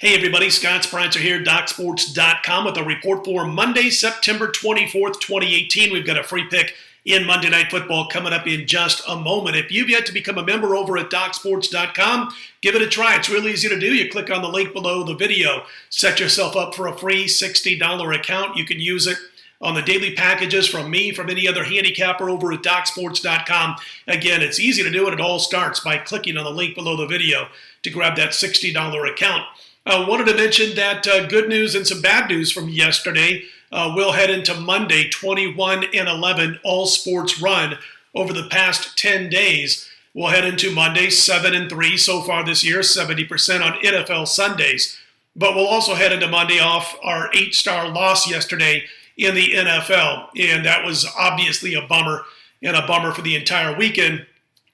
Hey everybody, Scott Spreitzer here, DocSports.com with a report for Monday, September 24th, 2018. We've got a free pick in Monday Night Football coming up in just a moment. If you've yet to become a member over at DocSports.com, give it a try. It's really easy to do. You click on the link below the video, set yourself up for a free $60 account. You can use it on the daily packages from me, from any other handicapper over at DocSports.com. Again, it's easy to do, and it all starts by clicking on the link below the video to grab that $60 account. I wanted to mention that good news and some bad news from yesterday. We'll head into Monday, 21-11, all sports run over the past 10 days. We'll head into Monday, 7-3 so far this year, 70% on NFL Sundays. But we'll also head into Monday off our 8-star loss yesterday in the NFL. And that was obviously a bummer, and a bummer for the entire weekend,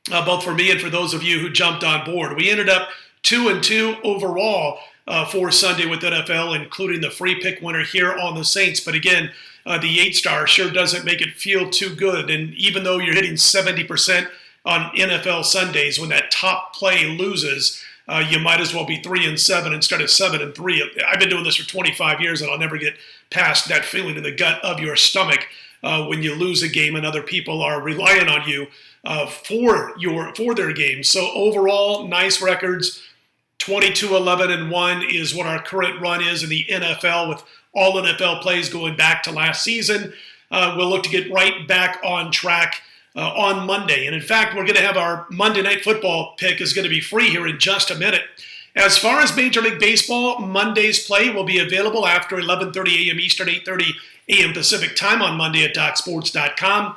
both for me and for those of you who jumped on board. We ended up 2-2 overall for Sunday with NFL, including the free pick winner here on the Saints. But again, the 8-star sure doesn't make it feel too good. And even though you're hitting 70% on NFL Sundays, when that top play loses, you might as well be 3-7 instead of 7-3. I've been doing this for 25 years, and I'll never get past that feeling in the gut of your stomach when you lose a game and other people are relying on you for their games. So overall, nice records. 22-11-1 is what our current run is in the NFL, with all NFL plays going back to last season. We'll look to get right back on track on Monday. And in fact, we're going to have our Monday Night Football pick is going to be free here in just a minute. As far as Major League Baseball, Monday's play will be available after 11:30 a.m. Eastern, 8:30 a.m. Pacific time on Monday at DocSports.com.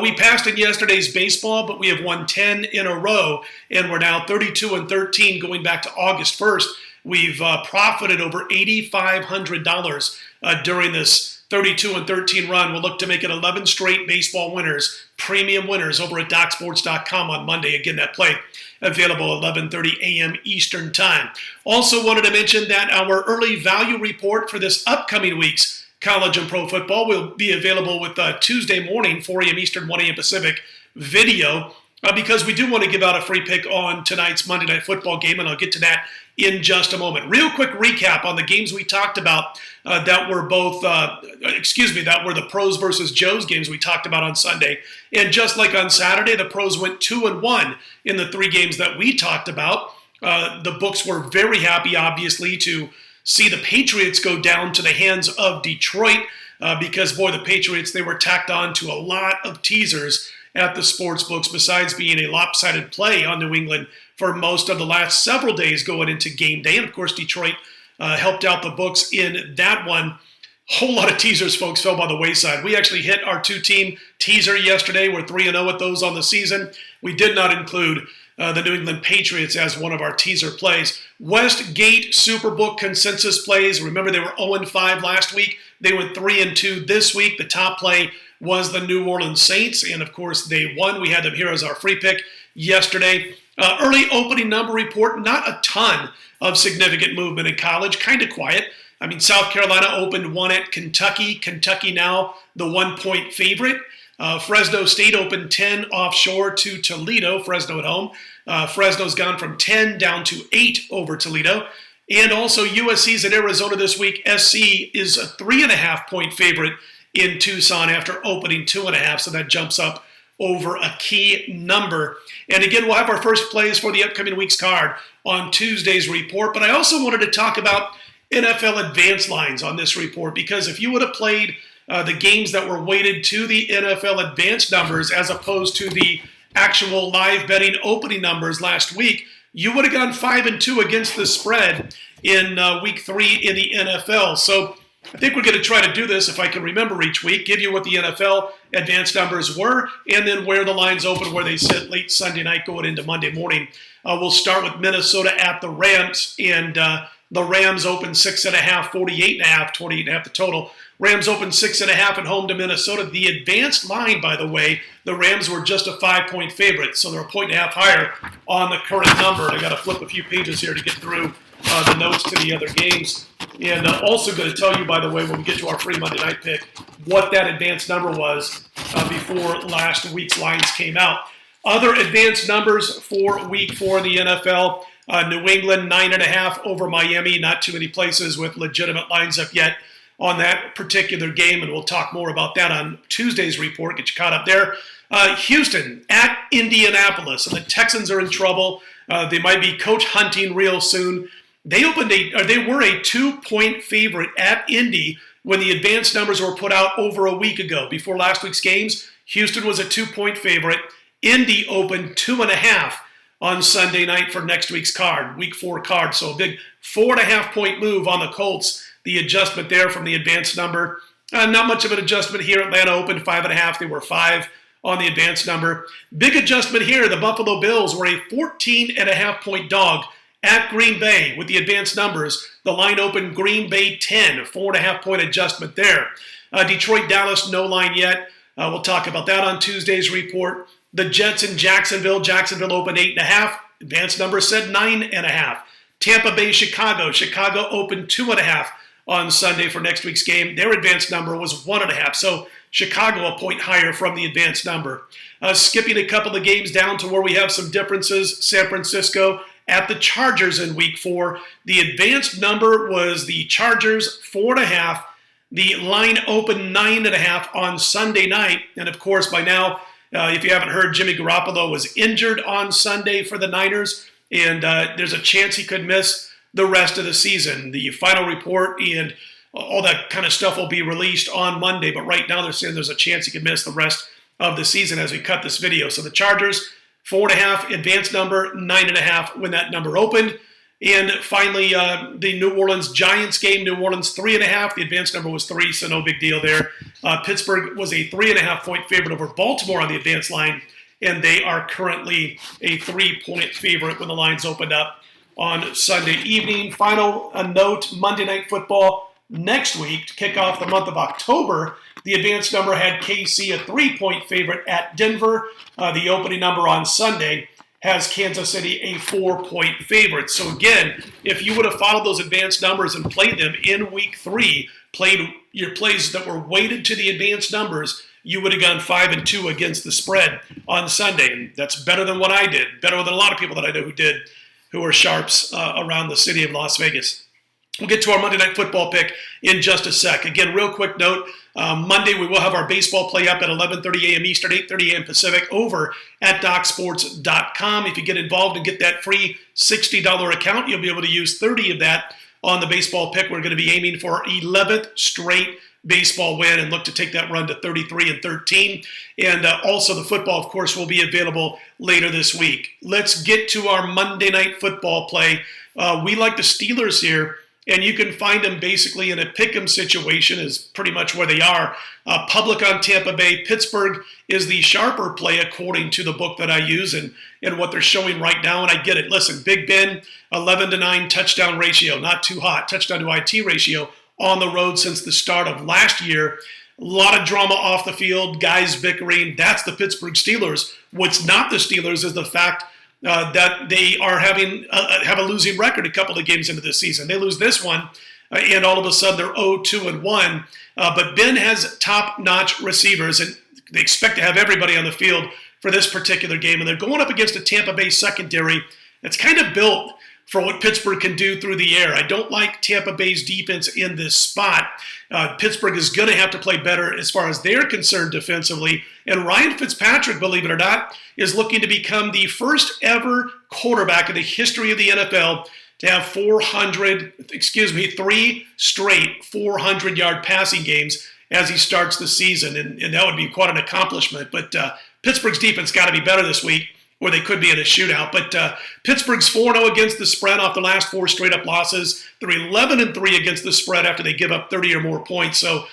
We passed in yesterday's baseball, but we have won 10 in a row, and we're now 32-13 going back to August 1st. We've profited over $8,500 during this 32-13 run. We'll look to make it 11 straight baseball winners, premium winners over at DocSports.com on Monday. Again, that play available 11:30 a.m. Eastern time. Also wanted to mention that our early value report for this upcoming week's college and pro football will be available with Tuesday morning, 4 a.m. Eastern, 1 a.m. Pacific video, because we do want to give out a free pick on tonight's Monday Night Football game, and I'll get to that in just a moment. Real quick recap on the games we talked about that were both, that were the pros versus Joes games we talked about on Sunday. And just like on Saturday, the pros went 2-1 in the 3 games that we talked about. The books were very happy, obviously, to see the Patriots go down to the hands of Detroit because, boy, the Patriots, they were tacked on to a lot of teasers at the sports books, besides being a lopsided play on New England for most of the last several days going into game day. And, of course, Detroit helped out the books in that one. Whole lot of teasers, folks, fell by the wayside. We actually hit our 2-team teaser yesterday. We're 3-0 with those on the season. We did not include the New England Patriots as one of our teaser plays. Westgate Superbook consensus plays. Remember, they were 0-5 last week. They went 3-2 this week. The top play was the New Orleans Saints, and of course they won. We had them here as our free pick yesterday. Early opening number report, not a ton of significant movement in college, kind of quiet. I mean, South Carolina opened 1 at Kentucky. Kentucky now the 1-point favorite. Fresno State opened 10 offshore to Toledo, Fresno at home. Fresno's gone from 10 down to 8 over Toledo. And also USC's at Arizona this week. SC is a 3.5-point favorite in Tucson after opening 2.5, so that jumps up over a key number. And again, we'll have our first plays for the upcoming week's card on Tuesday's report. But I also wanted to talk about NFL advance lines on this report, because if you would have played the games that were weighted to the NFL advanced numbers as opposed to the actual live betting opening numbers last week, you would have gone 5-2 against the spread in week 3 in the NFL. So I think we're going to try to do this, if I can remember each week, give you what the NFL advanced numbers were, and then where the lines open, where they sit late Sunday night going into Monday morning. We'll start with Minnesota at the Rams, and the Rams open 6.5, 48.5, 28.5 the total. Rams open 6.5 at home to Minnesota. The advanced line, by the way, the Rams were just a 5-point favorite, so they're a 1.5 higher on the current number. I got to flip a few pages here to get through the notes to the other games. And also going to tell you, by the way, when we get to our free Monday night pick, what that advanced number was before last week's lines came out. Other advanced numbers for week 4 in the NFL. New England 9.5 over Miami. Not too many places with legitimate lines up yet on that particular game, and we'll talk more about that on Tuesday's report. Get you caught up there. Houston at Indianapolis, and the Texans are in trouble. They might be coach hunting real soon. They were a 2-point favorite at Indy when the advanced numbers were put out over a week ago. Before last week's games, Houston was a 2-point favorite. Indy opened 2.5 on Sunday night for next week's card, week 4 card. So a big 4.5-point move on the Colts. The adjustment there from the advanced number. Not much of an adjustment here. Atlanta opened 5.5. They were 5 on the advanced number. Big adjustment here. The Buffalo Bills were a 14.5-point dog at Green Bay with the advanced numbers. The line opened Green Bay 10, a 4.5-point adjustment there. Detroit, Dallas, no line yet. We'll talk about that on Tuesday's report. The Jets in Jacksonville. Jacksonville opened 8.5. Advanced number said 9.5. Tampa Bay, Chicago. Chicago opened 2.5 on Sunday for next week's game. Their advanced number was 1.5. So Chicago a point higher from the advanced number. Skipping a couple of games down to where we have some differences. San Francisco at the Chargers in week 4. The advanced number was the Chargers 4.5. The line opened 9.5 on Sunday night. And of course, by now, if you haven't heard, Jimmy Garoppolo was injured on Sunday for the Niners. And there's a chance he could miss the rest of the season. The final report and all that kind of stuff will be released on Monday, but right now they're saying there's a chance he could miss the rest of the season as we cut this video. So the Chargers, 4.5, advanced number, 9.5 when that number opened. And finally, the New Orleans Giants game, New Orleans 3.5. The advanced number was 3, so no big deal there. Pittsburgh was a 3.5-point favorite over Baltimore on the advanced line, and they are currently a 3-point favorite when the lines opened up on Sunday evening. Final note, Monday Night Football next week to kick off the month of October. The advanced number had KC a 3-point favorite at Denver. The opening number on Sunday has Kansas City a 4-point favorite. So again, if you would have followed those advanced numbers and played them in week 3, played your plays that were weighted to the advanced numbers, you would have gone 5-2 against the spread on Sunday. And that's better than what I did, better than a lot of people that I know who did, who are sharps around the city of Las Vegas. We'll get to our Monday Night Football pick in just a sec. Again, real quick note, Monday we will have our baseball play up at 11:30 a.m. Eastern, 8:30 a.m. Pacific over at DocSports.com. If you get involved and get that free $60 account, you'll be able to use 30 of that on the baseball pick. We're going to be aiming for our 11th straight baseball win and look to take that run to 33-13. And also the football, of course, will be available later this week. Let's get to our Monday Night Football play. We like the Steelers here, and you can find them basically in a pick'em situation is pretty much where they are. Public on Tampa Bay. Pittsburgh is the sharper play according to the book that I use and what they're showing right now, and I get it. Listen, Big Ben, 11-9 touchdown ratio, not too hot. Touchdown to IT ratio on the road since the start of last year. A lot of drama off the field, guys bickering. That's the Pittsburgh Steelers. What's not the Steelers is the fact that they are have a losing record a couple of games into this season. They lose this one, and all of a sudden they're 0-2-1. But Ben has top-notch receivers, and they expect to have everybody on the field for this particular game. And they're going up against a Tampa Bay secondary that's kind of built for what Pittsburgh can do through the air. I don't like Tampa Bay's defense in this spot. Pittsburgh is going to have to play better as far as they're concerned defensively. And Ryan Fitzpatrick, believe it or not, is looking to become the first ever quarterback in the history of the NFL to have 3 straight 400-yard passing games as he starts the season. And that would be quite an accomplishment. But Pittsburgh's defense got to be better this week, or they could be in a shootout. But Pittsburgh's 4-0 against the spread off the last 4 straight-up losses. They're 11-3 against the spread after they give up 30 or more points. So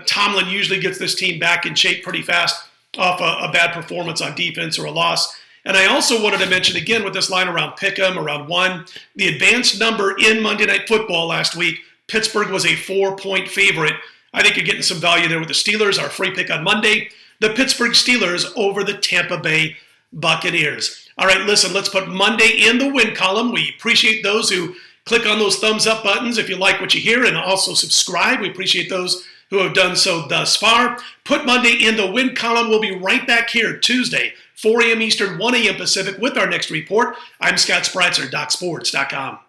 Tomlin usually gets this team back in shape pretty fast off a bad performance on defense or a loss. And I also wanted to mention, again, with this line around Pick'em, around 1, the advanced number in Monday Night Football last week, Pittsburgh was a 4-point favorite. I think you're getting some value there with the Steelers, our free pick on Monday. The Pittsburgh Steelers over the Tampa Bay Buccaneers. All right, listen, let's put Monday in the win column. We appreciate those who click on those thumbs up buttons if you like what you hear, and also subscribe. We appreciate those who have done so thus far. Put Monday in the win column. We'll be right back here Tuesday, 4 a.m. Eastern, 1 a.m. Pacific with our next report. I'm Scott Spreitzer, DocSports.com.